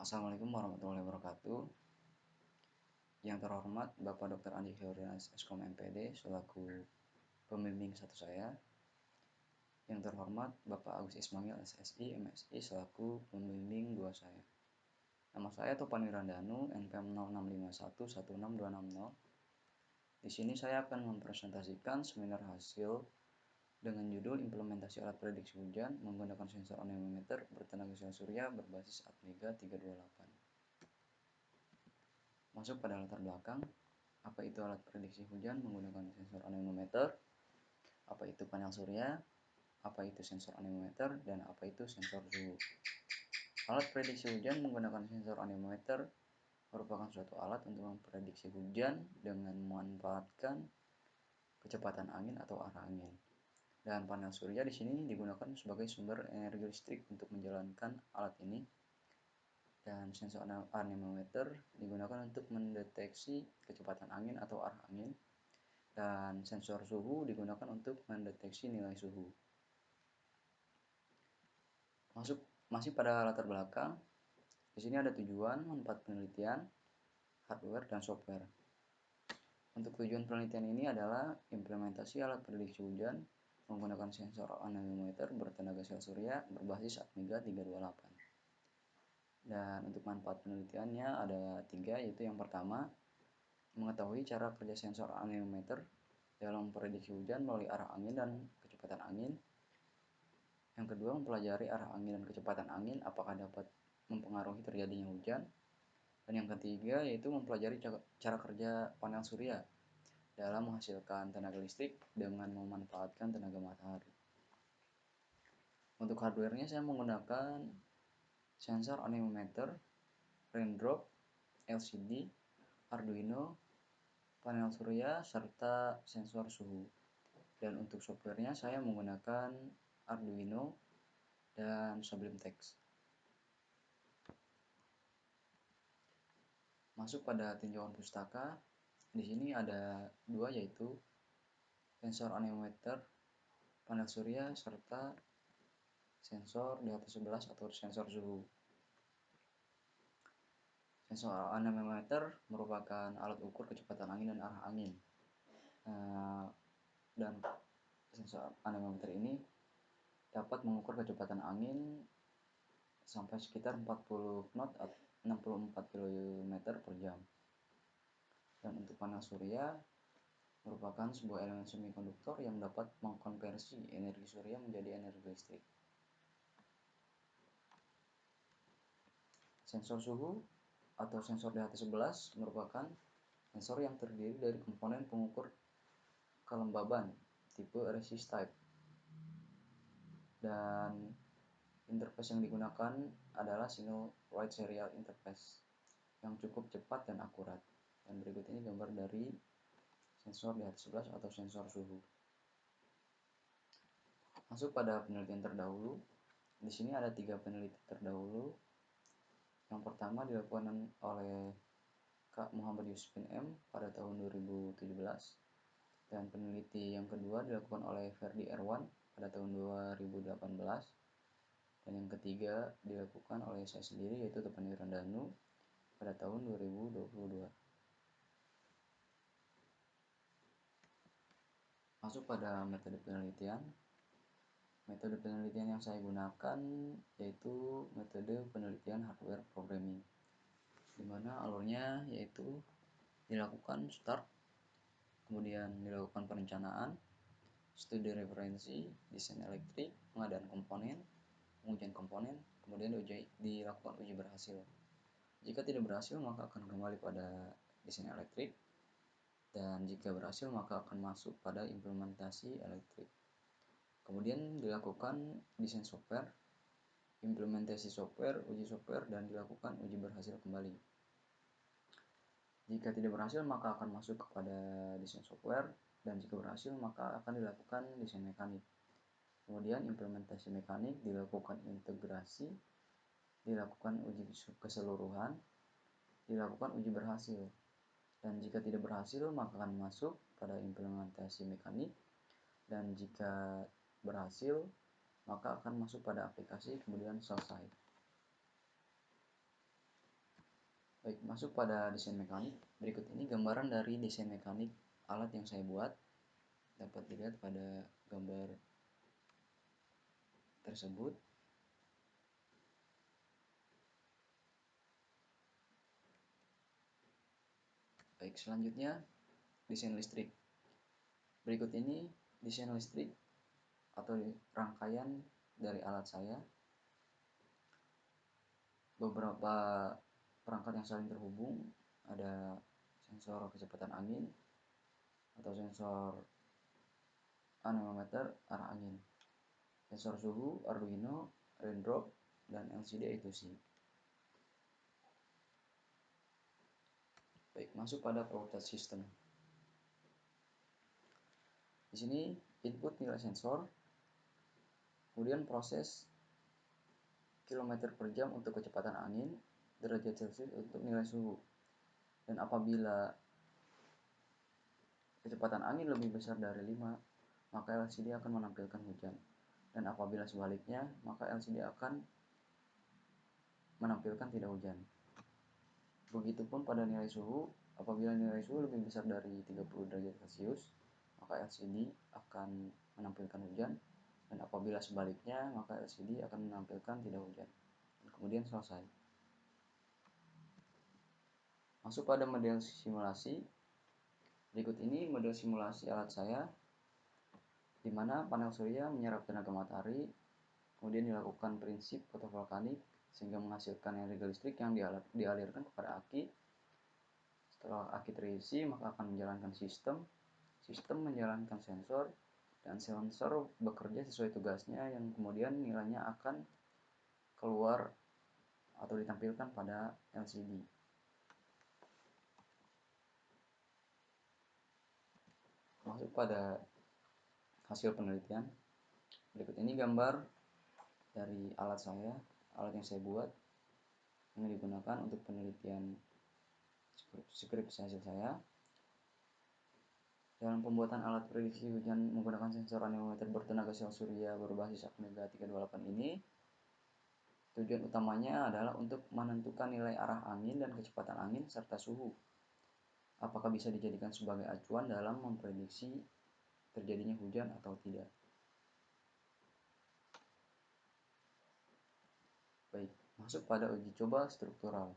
Assalamualaikum warahmatullahi wabarakatuh. Yang terhormat Bapak Dr. Andi Heurinas Eskom MPD selaku pembimbing satu saya. Yang terhormat Bapak Agus Ismail SSI MSI selaku pembimbing dua saya. Nama saya Topan Wirandanu, NPM 0651166260. Di sini saya akan mempresentasikan seminar hasil dengan judul implementasi alat prediksi hujan menggunakan sensor anemometer bertenaga sel surya berbasis Atmega 328. Masuk pada latar belakang, apa itu alat prediksi hujan menggunakan sensor anemometer, apa itu panel surya, apa itu sensor anemometer, dan apa itu sensor suhu. Alat prediksi hujan menggunakan sensor anemometer merupakan suatu alat untuk memprediksi hujan dengan memanfaatkan kecepatan angin atau arah angin. Dan panel surya di sini digunakan sebagai sumber energi listrik untuk menjalankan alat ini. Dan sensor anemometer digunakan untuk mendeteksi kecepatan angin atau arah angin. Dan sensor suhu digunakan untuk mendeteksi nilai suhu. Masih pada latar belakang, di sini ada tujuan, manfaat penelitian, hardware, dan software. Untuk tujuan penelitian ini adalah implementasi alat prediksi hujan menggunakan sensor anemometer bertenaga sel surya berbasis Atmega 328. Dan untuk manfaat penelitiannya ada 3, yaitu yang pertama, mengetahui cara kerja sensor anemometer dalam memprediksi hujan melalui arah angin dan kecepatan angin. Yang kedua, mempelajari arah angin dan kecepatan angin apakah dapat mempengaruhi terjadinya hujan. Dan yang ketiga, yaitu mempelajari cara kerja panel surya dalam menghasilkan tenaga listrik dengan memanfaatkan tenaga matahari. Untuk hardware-nya saya menggunakan sensor anemometer, raindrop, LCD, Arduino, panel surya, serta sensor suhu. Dan untuk software-nya saya menggunakan Arduino dan Sublime Text. Masuk pada tinjauan pustaka. Di sini ada 2, yaitu sensor anemometer, panel surya, serta sensor DHT11 atau sensor suhu. Sensor anemometer merupakan alat ukur kecepatan angin dan arah angin. Dan sensor anemometer ini dapat mengukur kecepatan angin sampai sekitar 40 knot atau 64 km per jam. Dan untuk panel surya merupakan sebuah elemen semikonduktor yang dapat mengkonversi energi surya menjadi energi listrik. Sensor suhu atau sensor DHT11 merupakan sensor yang terdiri dari komponen pengukur kelembaban tipe resist type. Dan interface yang digunakan adalah single wide serial interface yang cukup cepat dan akurat. Dan berikut ini gambar dari sensor DHT11 atau sensor suhu. Masuk pada penelitian terdahulu. Di sini ada 3 penelitian terdahulu. Yang pertama dilakukan oleh Kak Muhammad Yusufin M pada tahun 2017. Dan peneliti yang kedua dilakukan oleh Ferdi Erwan pada tahun 2018. Dan yang ketiga dilakukan oleh saya sendiri, yaitu Topan Wirandanu pada tahun 2022. Masuk pada metode penelitian. Metode penelitian yang saya gunakan yaitu metode penelitian hardware programming, di mana alurnya yaitu dilakukan start, kemudian dilakukan perencanaan, studi referensi, desain elektrik, pengadaan komponen, pengujian komponen, kemudian dilakukan uji berhasil. Jika tidak berhasil maka akan kembali pada desain elektrik, dan jika berhasil maka akan masuk pada implementasi elektrik. Kemudian dilakukan desain software, implementasi software, uji software, dan dilakukan uji berhasil kembali. Jika tidak berhasil maka akan masuk kepada desain software, dan jika berhasil maka akan dilakukan desain mekanik. Kemudian implementasi mekanik, dilakukan integrasi, dilakukan uji keseluruhan, dilakukan uji berhasil. Dan jika tidak berhasil maka akan masuk pada implementasi mekanik, dan jika berhasil maka akan masuk pada aplikasi kemudian selesai. Baik, masuk pada desain mekanik. Berikut ini gambaran dari desain mekanik alat yang saya buat. Dapat dilihat pada gambar tersebut. Baik, selanjutnya desain listrik. Berikut ini desain listrik atau rangkaian dari alat saya. Beberapa perangkat yang saling terhubung, ada sensor kecepatan angin atau sensor anemometer arah angin, sensor suhu Arduino, raindrop, dan LCD I2C. Baik, masuk pada properties system. Di sini input nilai sensor, kemudian proses kilometer per jam untuk kecepatan angin, derajat Celcius untuk nilai suhu. Dan apabila kecepatan angin lebih besar dari 5, maka LCD akan menampilkan hujan. Dan apabila sebaliknya, maka LCD akan menampilkan tidak hujan. Begitupun pada nilai suhu, apabila nilai suhu lebih besar dari 30 derajat Celcius, maka LCD akan menampilkan hujan, dan apabila sebaliknya, maka LCD akan menampilkan tidak hujan. Dan kemudian selesai. Masuk pada model simulasi. Berikut ini model simulasi alat saya, di mana panel surya menyerap tenaga matahari, kemudian dilakukan prinsip fotovoltaik sehingga menghasilkan energi listrik yang dialirkan kepada aki. Setelah aki terisi, maka akan menjalankan sistem menjalankan sensor, dan sensor bekerja sesuai tugasnya yang kemudian nilainya akan keluar atau ditampilkan pada LCD. Masuk pada hasil penelitian. Berikut ini gambar dari alat yang saya buat yang digunakan untuk penelitian skripsi hasil saya. Dalam pembuatan alat prediksi hujan menggunakan sensor anemometer bertenaga sel surya berbasis Atmega 328 ini, tujuan utamanya adalah untuk menentukan nilai arah angin dan kecepatan angin serta suhu. Apakah bisa dijadikan sebagai acuan dalam memprediksi terjadinya hujan atau tidak. Baik, masuk pada uji coba struktural.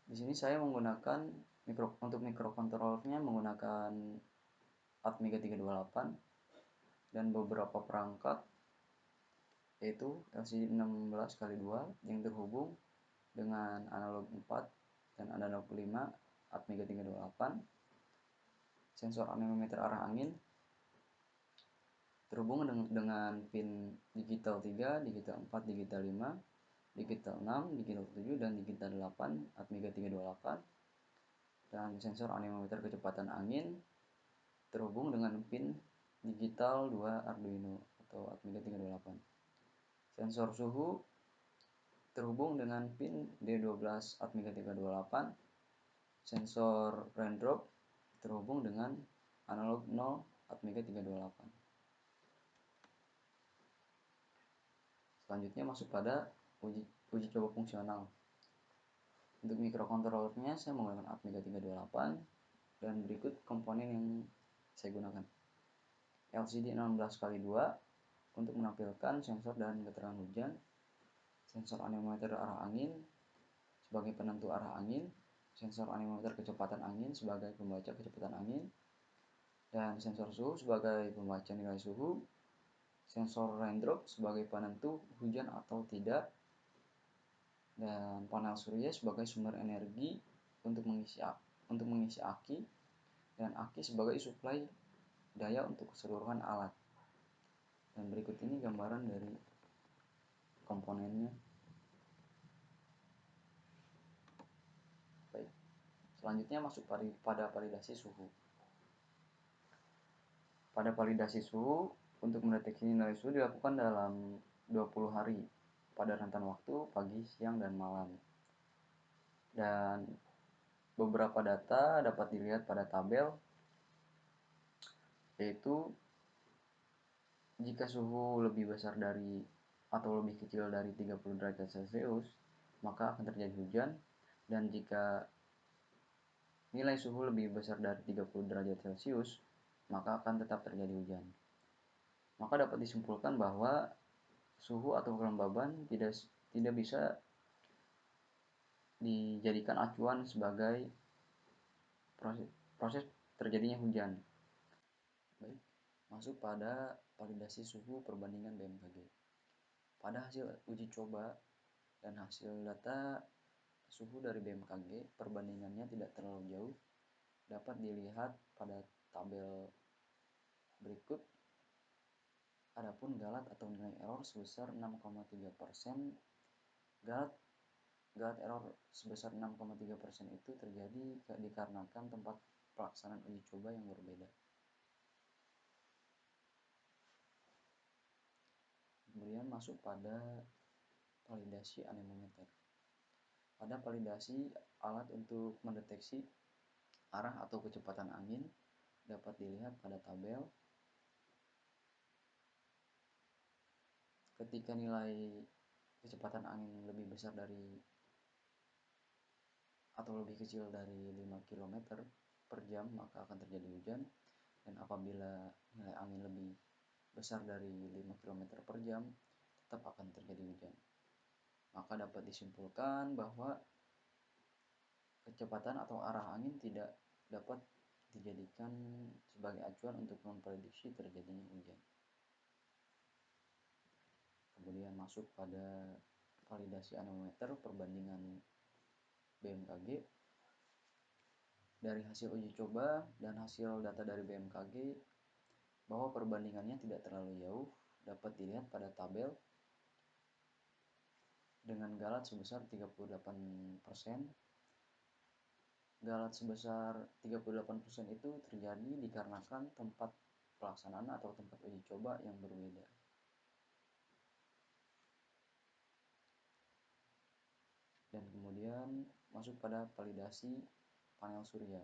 Di sini saya menggunakan untuk mikrokontrolernya menggunakan Atmega 328 dan beberapa perangkat, yaitu LCD 16x2 yang terhubung dengan analog 4 dan analog 5 Atmega 328, sensor anemometer arah angin terhubung dengan pin digital 3, digital 4, digital 5, digital 6, digital 7, dan digital 8 Atmega 328, dan sensor anemometer kecepatan angin terhubung dengan pin digital 2 Arduino atau Atmega 328. Sensor suhu terhubung dengan pin D12 Atmega 328. Sensor raindrop terhubung dengan analog 0 Atmega 328. Selanjutnya masuk pada uji coba fungsional. Untuk mikrokontrolernya saya menggunakan Atmega 328 dan berikut komponen yang saya gunakan. LCD 16x2 untuk menampilkan sensor dan keterangan hujan, sensor anemometer arah angin sebagai penentu arah angin, sensor anemometer kecepatan angin sebagai pembaca kecepatan angin, dan sensor suhu sebagai pembaca nilai suhu, sensor raindrop sebagai penentu hujan atau tidak, dan panel surya sebagai sumber energi untuk mengisi aki, dan aki sebagai suplai daya untuk keseluruhan alat. Dan berikut ini gambaran dari komponennya. Baik, selanjutnya masuk pada validasi suhu. Pada validasi suhu, untuk mendeteksi nilai suhu dilakukan dalam 20 hari pada rentan waktu pagi, siang, dan malam. Dan beberapa data dapat dilihat pada tabel, yaitu jika suhu lebih besar dari atau lebih kecil dari 30 derajat Celcius, maka akan terjadi hujan. Dan jika nilai suhu lebih besar dari 30 derajat Celcius, maka akan tetap terjadi hujan. Maka dapat disimpulkan bahwa suhu atau kelembaban tidak bisa dijadikan acuan sebagai proses terjadinya hujan. Baik, masuk pada validasi suhu perbandingan BMKG. Pada hasil uji coba dan hasil data suhu dari BMKG, perbandingannya tidak terlalu jauh. Dapat dilihat pada tabel berikut. Adapun galat atau nilai error sebesar 6,3%. Galat error sebesar 6,3% itu terjadi dikarenakan tempat pelaksanaan uji coba yang berbeda. Kemudian masuk pada validasi anemometer. Pada validasi alat untuk mendeteksi arah atau kecepatan angin dapat dilihat pada tabel. Ketika nilai kecepatan angin lebih besar dari atau lebih kecil dari 5 km per jam, maka akan terjadi hujan. Dan apabila nilai angin lebih besar dari 5 km per jam, tetap akan terjadi hujan. Maka dapat disimpulkan bahwa kecepatan atau arah angin tidak dapat dijadikan sebagai acuan untuk memprediksi terjadinya hujan. Kemudian masuk pada validasi anemometer perbandingan BMKG. Dari hasil uji coba dan hasil data dari BMKG bahwa perbandingannya tidak terlalu jauh, dapat dilihat pada tabel. Dengan galat sebesar 38%. Galat sebesar 38% itu terjadi dikarenakan tempat pelaksanaan atau tempat uji coba yang berbeda. Dan kemudian masuk pada validasi panel surya.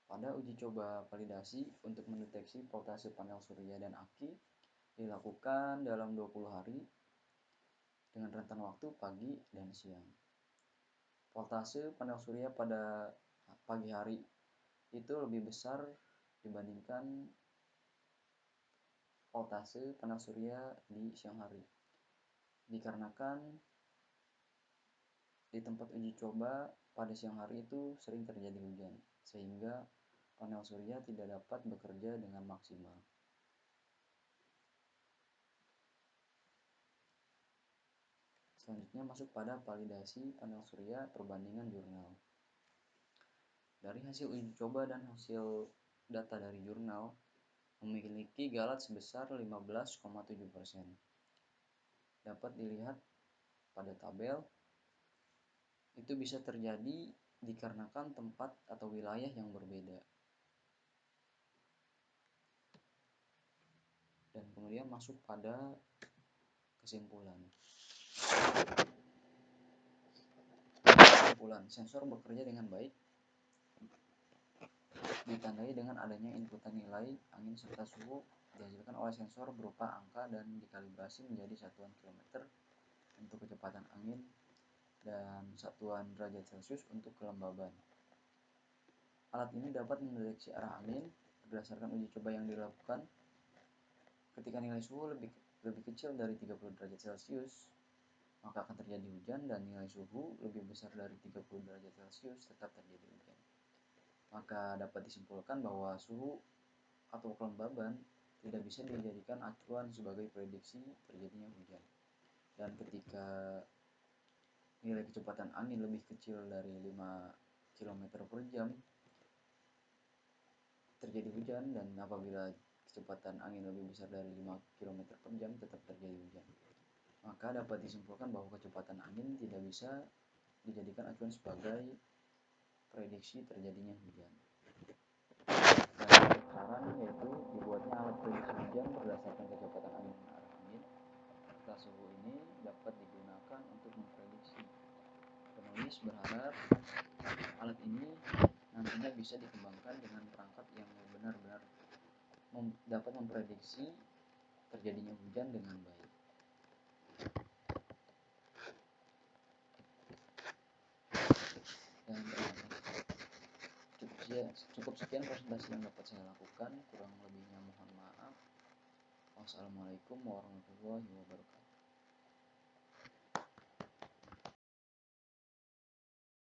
Pada uji coba validasi untuk mendeteksi voltase panel surya dan aki dilakukan dalam 20 hari dengan rentan waktu pagi dan siang. Voltase panel surya pada pagi hari itu lebih besar dibandingkan voltase panel surya di siang hari, dikarenakan di tempat uji coba pada siang hari itu sering terjadi hujan, sehingga panel surya tidak dapat bekerja dengan maksimal. Selanjutnya masuk pada validasi panel surya perbandingan jurnal. Dari hasil uji coba dan hasil data dari jurnal memiliki galat sebesar 15,7%. Dapat dilihat pada tabel. Itu bisa terjadi dikarenakan tempat atau wilayah yang berbeda. Dan kemudian masuk pada kesimpulan. Sensor bekerja dengan baik ditandai dengan adanya inputan nilai angin serta suhu dihasilkan oleh sensor berupa angka dan dikalibrasi menjadi satuan kilometer untuk kecepatan angin dan satuan derajat Celcius untuk kelembaban. Alat ini dapat mendeteksi arah angin berdasarkan uji coba yang dilakukan. Ketika nilai suhu lebih kecil dari 30 derajat Celcius, maka akan terjadi hujan, dan nilai suhu lebih besar dari 30 derajat Celcius tetap terjadi hujan. Maka dapat disimpulkan bahwa suhu atau kelembaban tidak bisa dijadikan acuan sebagai prediksi terjadinya hujan. Dan ketika nilai kecepatan angin lebih kecil dari 5 km per jam terjadi hujan, dan apabila kecepatan angin lebih besar dari 5 km per jam tetap terjadi hujan. Maka dapat disimpulkan bahwa kecepatan angin tidak bisa dijadikan acuan sebagai prediksi terjadinya hujan. Dan saran yaitu dibuatnya alat prediksi hujan berdasarkan kecepatan angin dan arah angin serta suhu ini dapat digunakan untuk memprediksi. Penulis berharap alat ini nantinya bisa dikembangkan dengan perangkat yang benar-benar dapat memprediksi terjadinya hujan dengan baik. cukup sekian presentasi yang dapat saya lakukan, kurang lebihnya mohon maaf. Wassalamualaikum warahmatullahi wabarakatuh.